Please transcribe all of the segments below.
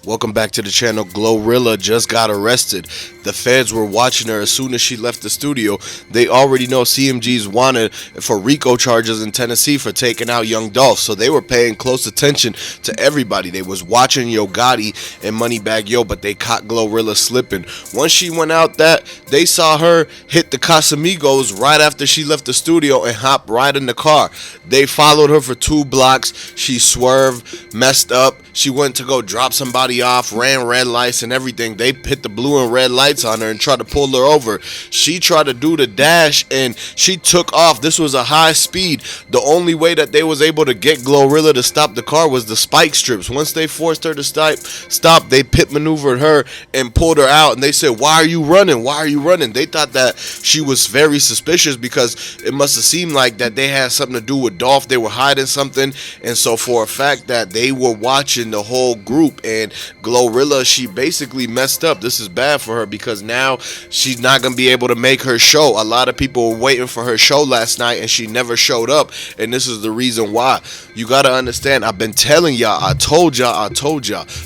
Welcome back to the channel. Glorilla just got arrested. The feds were watching her as soon as she left the studio. They already know CMG's wanted for RICO charges in Tennessee for taking out Young Dolph. So they were paying close attention to everybody. They was watching Gotti and moneybaggyo, but they caught Glorilla slipping. Once she went out they saw her hit the Casamigos right after she left the studio and hop right in the car. They followed her for 2 blocks. She swerved, messed up. She went to go drop somebody off, ran red lights and everything. They hit the blue and red lights on her and tried to pull her over. She tried to do the dash and she took off. This was a high speed. The only way that they was able to get Glorilla to stop the car was the spike strips. Once they forced her to stop, they pit maneuvered her and pulled her out. And they said, "Why are you running? Why are you running?" They thought that she was very suspicious because it must have seemed like that they had something to do with Dolph. They were hiding something. And so for a fact that they were watching the whole group, and Glorilla, she basically messed up. This is bad for her because now she's not going to be able to make her show. A lot of people were waiting for her show last night and she never showed up, and this is the reason why. You got to understand, I've been telling y'all, I told y'all,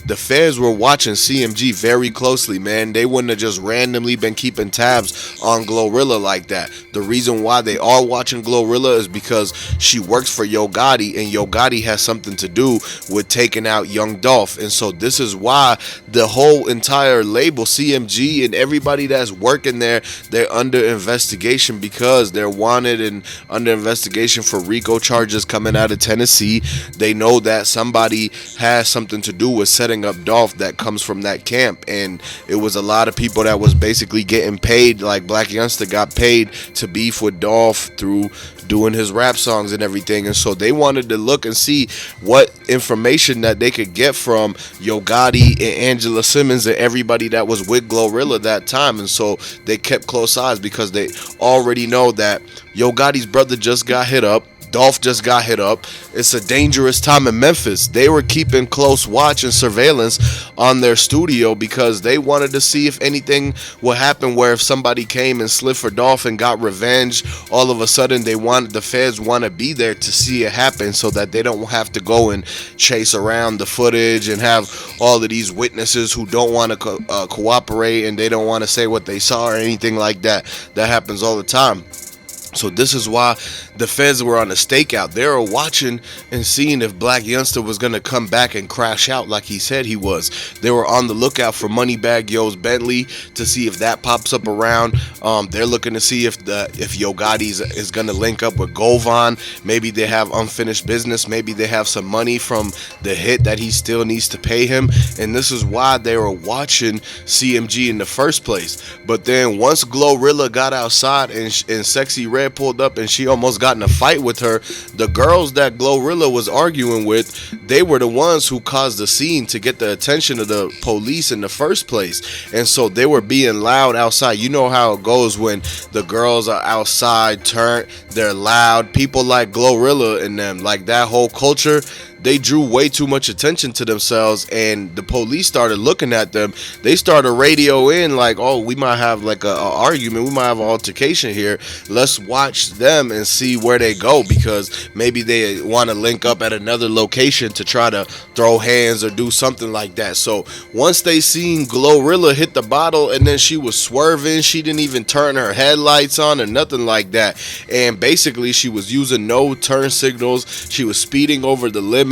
the feds were watching CMG very closely, man. They wouldn't have just randomly been keeping tabs on Glorilla like that. The reason why they are watching Glorilla is because she works for yogotti, and yogotti has something to do with taking out Young Dolph. And so this is why the whole entire label, CMG and everybody that's working there, they're under investigation because they're wanted and under investigation for RICO charges coming out of Tennessee. They know that somebody has something to do with setting up Dolph that comes from that camp, and it was a lot of people that was basically getting paid, like Black Youngster got paid to beef with Dolph through doing his rap songs and everything. And so they wanted to look and see what information that they could get from yogotti and Angela Simmons and everybody that was with Glorilla that time. And so they kept close eyes because they already know that Yogotti's brother just got hit up. Dolph just got hit up. It's a dangerous time in Memphis. They were keeping close watch and surveillance on their studio because they wanted to see if anything would happen where if somebody came and slid for Dolph and got revenge, all of a sudden the feds want to be there to see it happen so that they don't have to go and chase around the footage and have all of these witnesses who don't want to cooperate and they don't want to say what they saw or anything like that. That happens all the time. So this is why the feds were on a stakeout. They were watching and seeing if Black Youngster was going to come back and crash out like he said he was. They were on the lookout for Moneybagyo's Bentley to see if that pops up around. They're looking to see if yogotti is going to link up with Govan. Maybe they have unfinished business. Maybe they have some money from the hit that he still needs to pay him. And this is why they were watching CMG in the first place. But then once Glorilla got outside and Sexy Red pulled up and she almost got in a fight with her, the girls that Glorilla was arguing with, they were the ones who caused the scene to get the attention of the police in the first place. And so they were being loud outside. You know how it goes when the girls are outside, they're loud. People like Glorilla and them, like that whole culture, they drew way too much attention to themselves, and the police started looking at them. They started radio in like, "Oh, we might have like a argument, we might have an altercation here. Let's watch them and see where they go, because maybe they want to link up at another location to try to throw hands or do something like that." So once they seen Glorilla hit the bottle and then she was swerving, she didn't even turn her headlights on or nothing like that, and basically she was using no turn signals. She was speeding over the limit,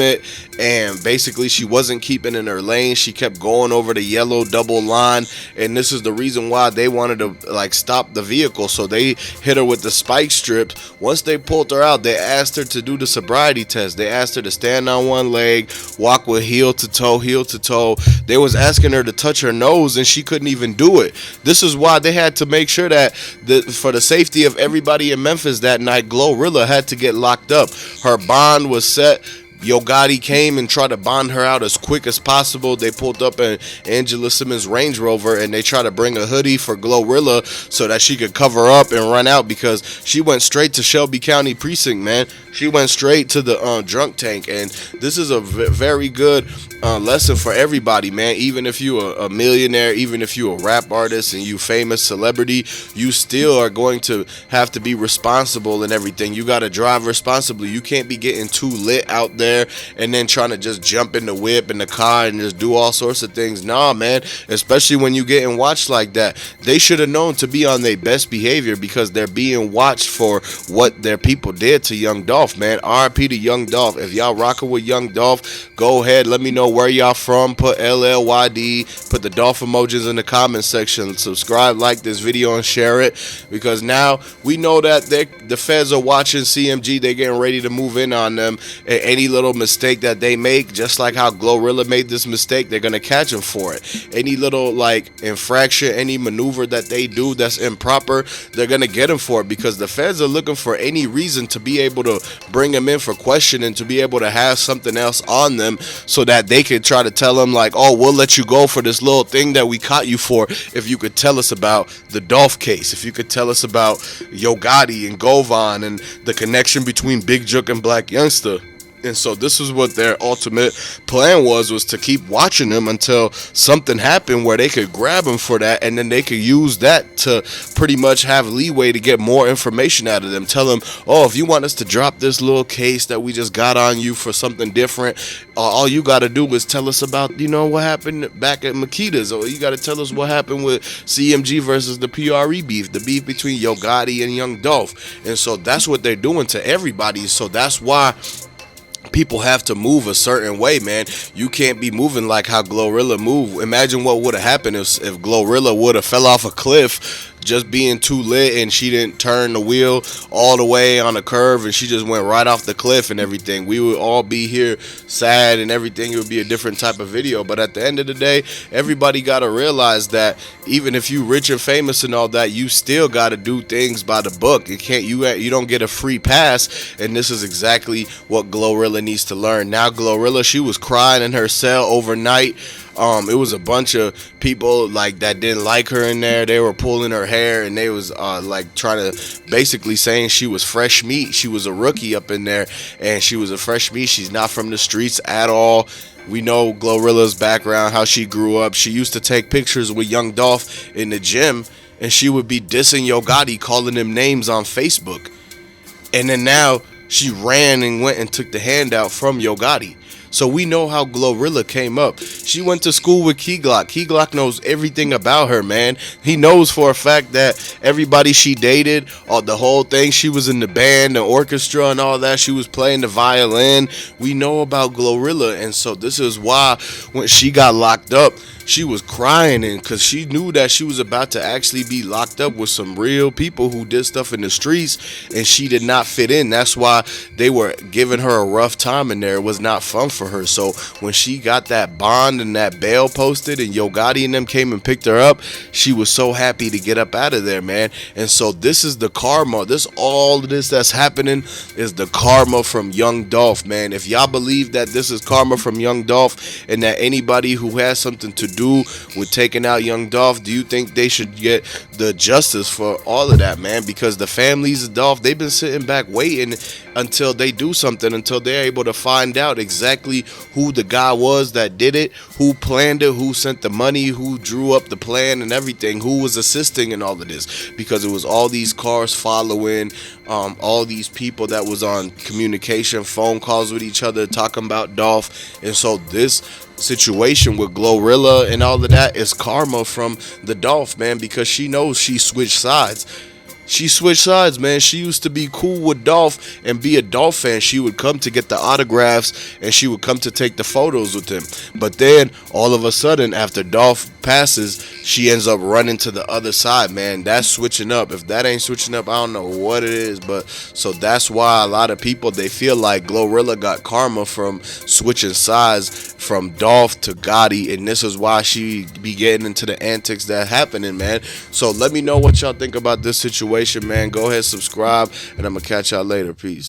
and basically she wasn't keeping in her lane. She kept going over the yellow double line, and this is the reason why they wanted to like stop the vehicle. So they hit her with the spike strips. Once they pulled her out, they asked her to do the sobriety test. They asked her to stand on one leg, walk with heel to toe. They was asking her to touch her nose and she couldn't even do it. This is why they had to make sure that for the safety of everybody in Memphis that night, Glorilla had to get locked up. Her bond was set. Gotti came and tried to bond her out as quick as possible. They pulled up an Angela Simmons Range Rover and they tried to bring a hoodie for Glorilla so that she could cover up and run out, because she went straight to Shelby County Precinct, man. She went straight to the drunk tank, and this is a very good lesson for everybody, man. Even if you are a millionaire, even if you a rap artist and you famous celebrity, you still are going to have to be responsible and everything. You got to drive responsibly. You can't be getting too lit out there there and then trying to just jump in the whip in the car and just do all sorts of things. Nah, man, especially when you getting watched like that. They should have known to be on their best behavior because they're being watched for what their people did to Young Dolph, man. RIP to Young Dolph. If y'all rocking with Young Dolph, go ahead, let me know where y'all from. Put LLYD, put the Dolph emojis in the comment section. Subscribe, like this video, and share it, because now we know that the feds are watching CMG. They're getting ready to move in on them. Any little mistake that they make, just like how Glorilla made this mistake, they're gonna catch them for it. Any little like infraction, any maneuver that they do that's improper, they're gonna get them for it, because the feds are looking for any reason to be able to bring them in for questioning, to be able to have something else on them so that they could try to tell them like, oh, we'll let you go for this little thing that we caught you for if you could tell us about the Dolph case, if you could tell us about Yogotti and Govan and the connection between Big Jook and Black Youngster. And so this is what their ultimate plan was to keep watching them until something happened where they could grab them for that, and then they could use that to pretty much have leeway to get more information out of them. Tell them, oh, if you want us to drop this little case that we just got on you for something different, all you got to do is tell us about, what happened back at Makita's, or you got to tell us what happened with CMG versus the PRE beef, the beef between Yo Gotti and Young Dolph. And so that's what they're doing to everybody. So that's why people have to move a certain way, man. You can't be moving like how Glorilla moved. Imagine what would have happened if Glorilla would have fell off a cliff just being too lit and she didn't turn the wheel all the way on a curve and she just went right off the cliff and everything. We would all be here sad and everything. It would be a different type of video. But at the end of the day, everybody got to realize that even if you rich and famous and all that, you still got to do things by the book. You don't get a free pass. And this is exactly what Glorilla needs to learn. Now Glorilla, she was crying in her cell overnight. It was a bunch of people like that didn't like her in there. They were pulling her hair and they was like trying to basically saying she was fresh meat. She was a rookie up in there and she was a fresh meat. She's not from the streets at all. We know Glorilla's background, how she grew up. She used to take pictures with Young Dolph in the gym and she would be dissing Yo Gotti, calling him names on Facebook. And then now she ran and went and took the handout from Yo Gotti. So we know how Glorilla came up. She went to school with Key Glock. Key Glock knows everything about her, man. He knows for a fact that everybody she dated, the whole thing, she was in the band, the orchestra and all that. She was playing the violin. We know about Glorilla. And so this is why when she got locked up, she was crying, and because she knew that she was about to actually be locked up with some real people who did stuff in the streets, and she did not fit in. That's why they were giving her a rough time in there. It was not fun for her. So when she got that bond and that bail posted and Yo Gotti and them came and picked her up, she was so happy to get up out of there, man. And so this is the karma. All of this that's happening is the karma from Young Dolph, man. If y'all believe that this is karma from Young Dolph and that anybody who has something to do with taking out Young Dolph, do you think they should get the justice for all of that, man? Because the families of Dolph, they've been sitting back waiting until they do something, until they're able to find out exactly who the guy was that did it, who planned it, who sent the money, who drew up the plan and everything, who was assisting in all of this. Because it was all these cars following, all these people that was on communication, phone calls with each other talking about Dolph. And so this situation with Glorilla and all of that is karma from the Dolph, man, because she knows she switched sides. She switched sides, man. She used to be cool with Dolph and be a Dolph fan. She would come to get the autographs and she would come to take the photos with him. But then all of a sudden, after Dolph passes, she ends up running to the other side, man. That's switching up. If that ain't switching up, I don't know what it is. But so that's why a lot of people, they feel like Glorilla got karma from switching sides from Dolph to Gotti, and this is why she be getting into the antics that happening, man. So let me know what y'all think about this situation, man. Go ahead, subscribe, and I'm gonna catch y'all later. Peace.